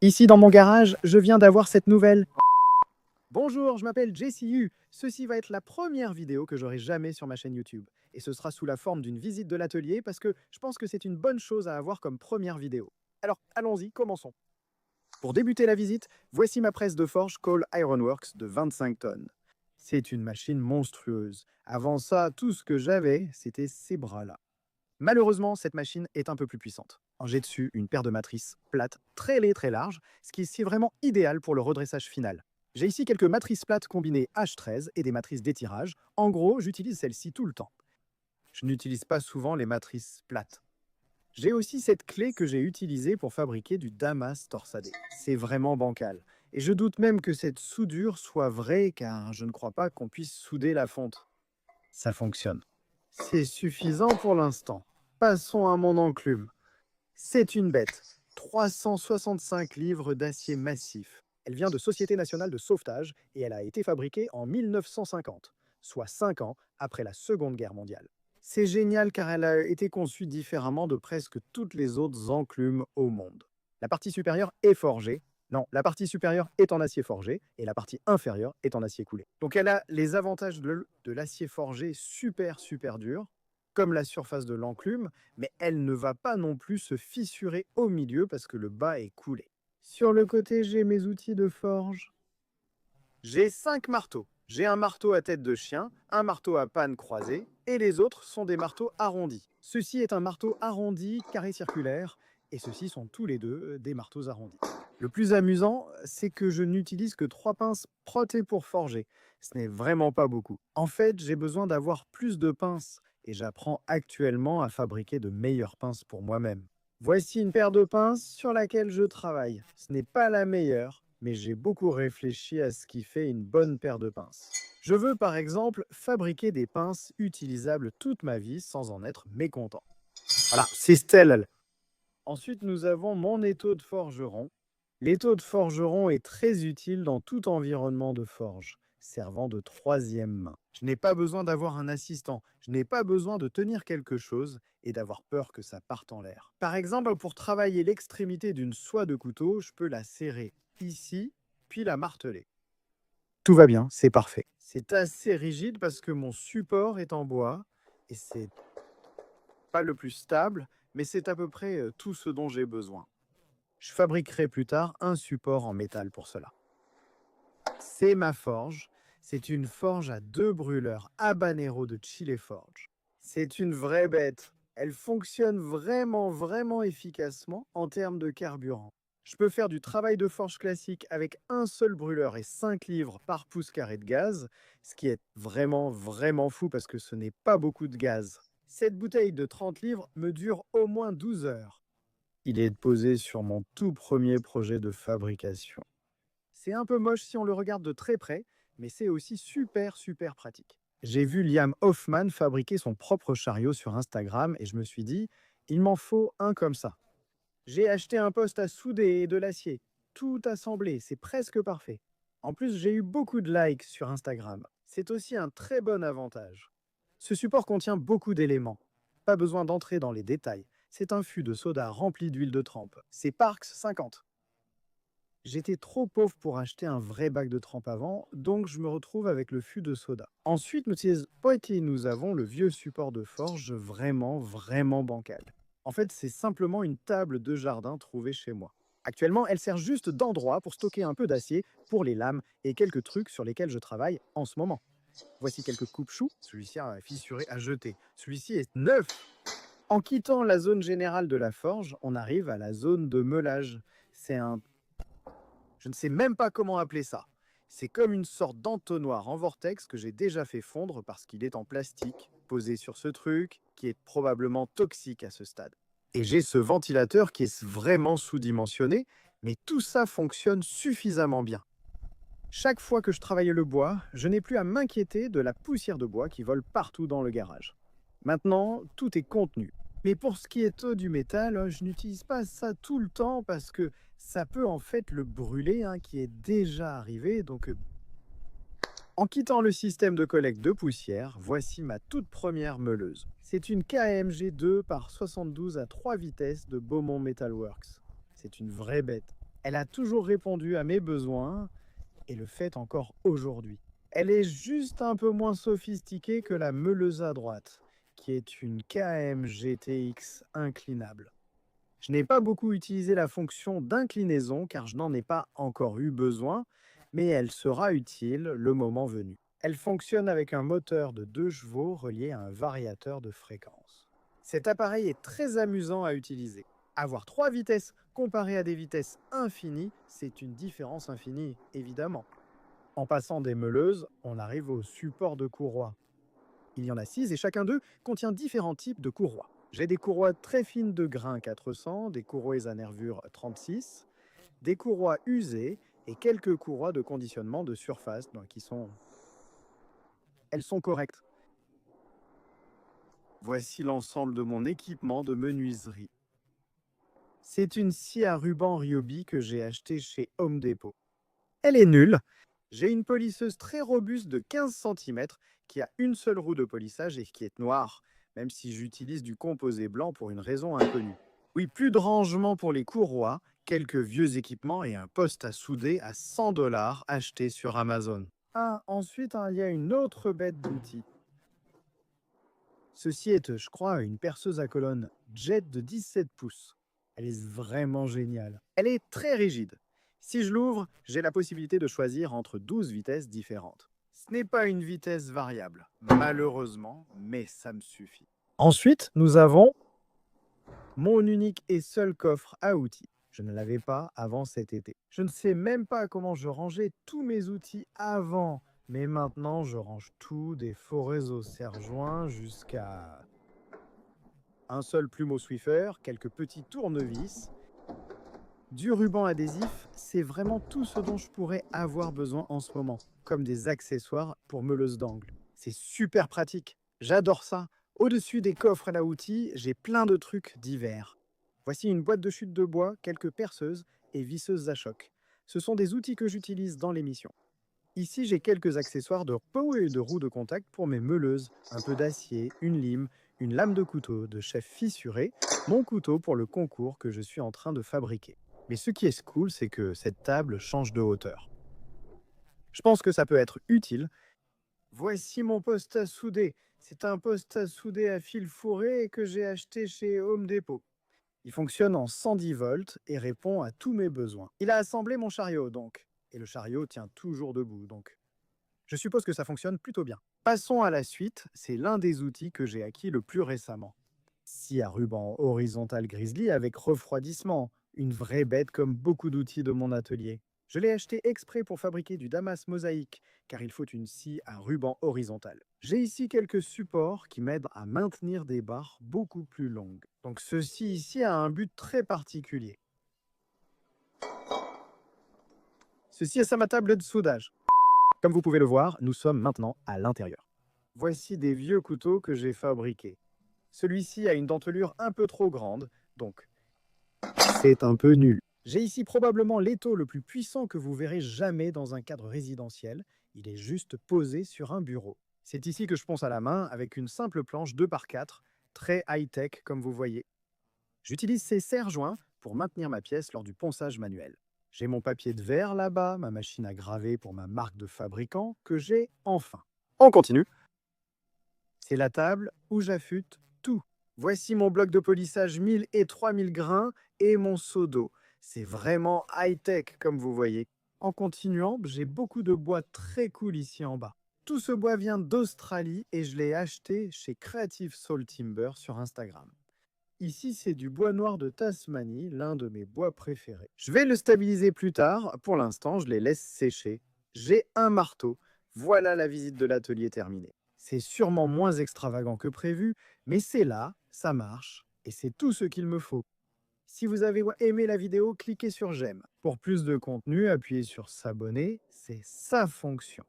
Ici dans mon garage, je viens d'avoir cette nouvelle. Bonjour, je m'appelle JCU. Ceci va être la première vidéo que j'aurai jamais sur ma chaîne YouTube. Et ce sera sous la forme d'une visite de l'atelier parce que je pense que c'est une bonne chose à avoir comme première vidéo. Alors, allons-y, commençons. Pour débuter la visite, voici ma presse de forge Cole Ironworks de 25 tonnes. C'est une machine monstrueuse. Avant ça, tout ce que j'avais, c'était ces bras-là. Malheureusement, cette machine est un peu plus puissante. J'ai dessus une paire de matrices plates très larges, ce qui est vraiment idéal pour le redressage final. J'ai ici quelques matrices plates combinées H13 et des matrices d'étirage. En gros, j'utilise celles-ci tout le temps. Je n'utilise pas souvent les matrices plates. J'ai aussi cette clé que j'ai utilisée pour fabriquer du damas torsadé. C'est vraiment bancal. Et je doute même que cette soudure soit vraie car je ne crois pas qu'on puisse souder la fonte. Ça fonctionne. C'est suffisant pour l'instant. Passons à mon enclume. C'est une bête. 365 livres d'acier massif. Elle vient de Société nationale de sauvetage et elle a été fabriquée en 1950, soit 5 ans après la Seconde Guerre mondiale. C'est génial car elle a été conçue différemment de presque toutes les autres enclumes au monde. La partie supérieure est forgée. Non, la partie supérieure est en acier forgé et la partie inférieure est en acier coulé. Donc elle a les avantages de l'acier forgé super dur, comme la surface de l'enclume, mais elle ne va pas non plus se fissurer au milieu parce que le bas est coulé. Sur le côté, j'ai mes outils de forge. J'ai 5 marteaux. J'ai un marteau à tête de chien, un marteau à panne croisée, et les autres sont des marteaux arrondis. Ceci est un marteau arrondi carré circulaire, et ceux-ci sont tous les deux des marteaux arrondis. Le plus amusant, c'est que je n'utilise que 3 pinces prottées pour forger. Ce n'est vraiment pas beaucoup. En fait, j'ai besoin d'avoir plus de pinces, et j'apprends actuellement à fabriquer de meilleures pinces pour moi-même. Voici une paire de pinces sur laquelle je travaille. Ce n'est pas la meilleure, mais j'ai beaucoup réfléchi à ce qui fait une bonne paire de pinces. Je veux par exemple fabriquer des pinces utilisables toute ma vie sans en être mécontent. Voilà, c'est celle. Ensuite, nous avons mon étau de forgeron. L'étau de forgeron est très utile dans tout environnement de forge, servant de troisième main. Je n'ai pas besoin d'avoir un assistant, je n'ai pas besoin de tenir quelque chose et d'avoir peur que ça parte en l'air. Par exemple, pour travailler l'extrémité d'une soie de couteau, je peux la serrer ici, puis la marteler. Tout va bien, c'est parfait. C'est assez rigide parce que mon support est en bois et c'est pas le plus stable, mais c'est à peu près tout ce dont j'ai besoin. Je fabriquerai plus tard un support en métal pour cela. C'est ma forge. C'est une forge à 2 brûleurs Habanero de Chile Forge. C'est une vraie bête. Elle fonctionne vraiment efficacement en termes de carburant. Je peux faire du travail de forge classique avec un seul brûleur et 5 livres par pouce carré de gaz, ce qui est vraiment fou parce que ce n'est pas beaucoup de gaz. Cette bouteille de 30 livres me dure au moins 12 heures. Il est posé sur mon tout premier projet de fabrication. C'est un peu moche si on le regarde de très près, mais c'est aussi super pratique. J'ai vu Liam Hoffman fabriquer son propre chariot sur Instagram et je me suis dit, il m'en faut un comme ça. J'ai acheté un poste à souder et de l'acier. Tout assemblé, c'est presque parfait. En plus, j'ai eu beaucoup de likes sur Instagram. C'est aussi un très bon avantage. Ce support contient beaucoup d'éléments. Pas besoin d'entrer dans les détails. C'est un fût de soda rempli d'huile de trempe. C'est Parks 50. J'étais trop pauvre pour acheter un vrai bac de trempe avant, donc je me retrouve avec le fût de soda. Ensuite, nous avons le vieux support de forge vraiment bancal. En fait, c'est simplement une table de jardin trouvée chez moi. Actuellement, elle sert juste d'endroit pour stocker un peu d'acier pour les lames et quelques trucs sur lesquels je travaille en ce moment. Voici quelques coupe-choux. Celui-ci a fissuré à jeter. Celui-ci est neuf. En quittant la zone générale de la forge, on arrive à la zone de meulage. C'est un... Je ne sais même pas comment appeler ça. C'est comme une sorte d'entonnoir en vortex que j'ai déjà fait fondre parce qu'il est en plastique, posé sur ce truc, qui est probablement toxique à ce stade. Et j'ai ce ventilateur qui est vraiment sous-dimensionné, mais tout ça fonctionne suffisamment bien. Chaque fois que je travaille le bois, je n'ai plus à m'inquiéter de la poussière de bois qui vole partout dans le garage. Maintenant, tout est contenu. Mais pour ce qui est du métal, je n'utilise pas ça tout le temps parce que ça peut en fait le brûler, qui est déjà arrivé. Donc, en quittant le système de collecte de poussière, voici ma toute première meuleuse. C'est une KMG 2 par 72 à 3 vitesses de Beaumont Metalworks. C'est une vraie bête. Elle a toujours répondu à mes besoins et le fait encore aujourd'hui. Elle est juste un peu moins sophistiquée que la meuleuse à droite, qui est une KM GTX inclinable. Je n'ai pas beaucoup utilisé la fonction d'inclinaison car je n'en ai pas encore eu besoin, mais elle sera utile le moment venu. Elle fonctionne avec un moteur de 2 chevaux relié à un variateur de fréquence. Cet appareil est très amusant à utiliser. Avoir 3 vitesses comparé à des vitesses infinies, c'est une différence infinie, évidemment. En passant des meuleuses, on arrive au support de courroie. Il y en a 6 et chacun d'eux contient différents types de courroies. J'ai des courroies très fines de grain 400, des courroies à nervure 36, des courroies usées et quelques courroies de conditionnement de surface elles sont correctes. Voici l'ensemble de mon équipement de menuiserie. C'est une scie à ruban Ryobi que j'ai achetée chez Home Depot. Elle est nulle. J'ai une polisseuse très robuste de 15 cm qui a une seule roue de polissage et qui est noire, même si j'utilise du composé blanc pour une raison inconnue. Oui, plus de rangement pour les courroies, quelques vieux équipements et un poste à souder à 100 $ acheté sur Amazon. Ah, ensuite, il y a une autre bête d'outil. Ceci est, je crois, une perceuse à colonne Jet de 17 pouces. Elle est vraiment géniale. Elle est très rigide. Si je l'ouvre, j'ai la possibilité de choisir entre 12 vitesses différentes. Ce n'est pas une vitesse variable, malheureusement, mais ça me suffit. Ensuite, nous avons mon unique et seul coffre à outils. Je ne l'avais pas avant cet été. Je ne sais même pas comment je rangeais tous mes outils avant, mais maintenant je range tout, des forets au serre-joint jusqu'à un seul plumeau Swiffer, quelques petits tournevis, du ruban adhésif, c'est vraiment tout ce dont je pourrais avoir besoin en ce moment, comme des accessoires pour meuleuse d'angle. C'est super pratique, j'adore ça. Au-dessus des coffres à outils, j'ai plein de trucs divers. Voici une boîte de chute de bois, quelques perceuses et visseuses à choc. Ce sont des outils que j'utilise dans l'émission. Ici, j'ai quelques accessoires de repos et de roues de contact pour mes meuleuses, un peu d'acier, une lime, une lame de couteau de chef fissuré, mon couteau pour le concours que je suis en train de fabriquer. Mais ce qui est cool, c'est que cette table change de hauteur. Je pense que ça peut être utile. Voici mon poste à souder. C'est un poste à souder à fil fourré que j'ai acheté chez Home Depot. Il fonctionne en 110 volts et répond à tous mes besoins. Il a assemblé mon chariot, donc. Et le chariot tient toujours debout, donc. Je suppose que ça fonctionne plutôt bien. Passons à la suite, c'est l'un des outils que j'ai acquis le plus récemment. Scie à ruban horizontal Grizzly avec refroidissement, une vraie bête comme beaucoup d'outils de mon atelier. Je l'ai acheté exprès pour fabriquer du damas mosaïque, car il faut une scie à ruban horizontal. J'ai ici quelques supports qui m'aident à maintenir des barres beaucoup plus longues. Donc ceci ici a un but très particulier. Ceci est ma table de soudage. Comme vous pouvez le voir, nous sommes maintenant à l'intérieur. Voici des vieux couteaux que j'ai fabriqués. Celui-ci a une dentelure un peu trop grande, donc c'est un peu nul. J'ai ici probablement l'étau le plus puissant que vous verrez jamais dans un cadre résidentiel. Il est juste posé sur un bureau. C'est ici que je ponce à la main avec une simple planche 2x4, très high-tech comme vous voyez. J'utilise ces serre-joints pour maintenir ma pièce lors du ponçage manuel. J'ai mon papier de verre là-bas, ma machine à graver pour ma marque de fabricant que j'ai enfin. On continue. C'est la table où j'affûte tout. Voici mon bloc de polissage 1000 et 3000 grains et mon seau d'eau. C'est vraiment high-tech comme vous voyez. En continuant, j'ai beaucoup de bois très cool ici en bas. Tout ce bois vient d'Australie et je l'ai acheté chez Creative Soul Timber sur Instagram. Ici, c'est du bois noir de Tasmanie, l'un de mes bois préférés. Je vais le stabiliser plus tard. Pour l'instant, je les laisse sécher. J'ai un marteau. Voilà la visite de l'atelier terminée. C'est sûrement moins extravagant que prévu, mais c'est là, ça marche, et c'est tout ce qu'il me faut. Si vous avez aimé la vidéo, cliquez sur j'aime. Pour plus de contenu, appuyez sur s'abonner, c'est sa fonction.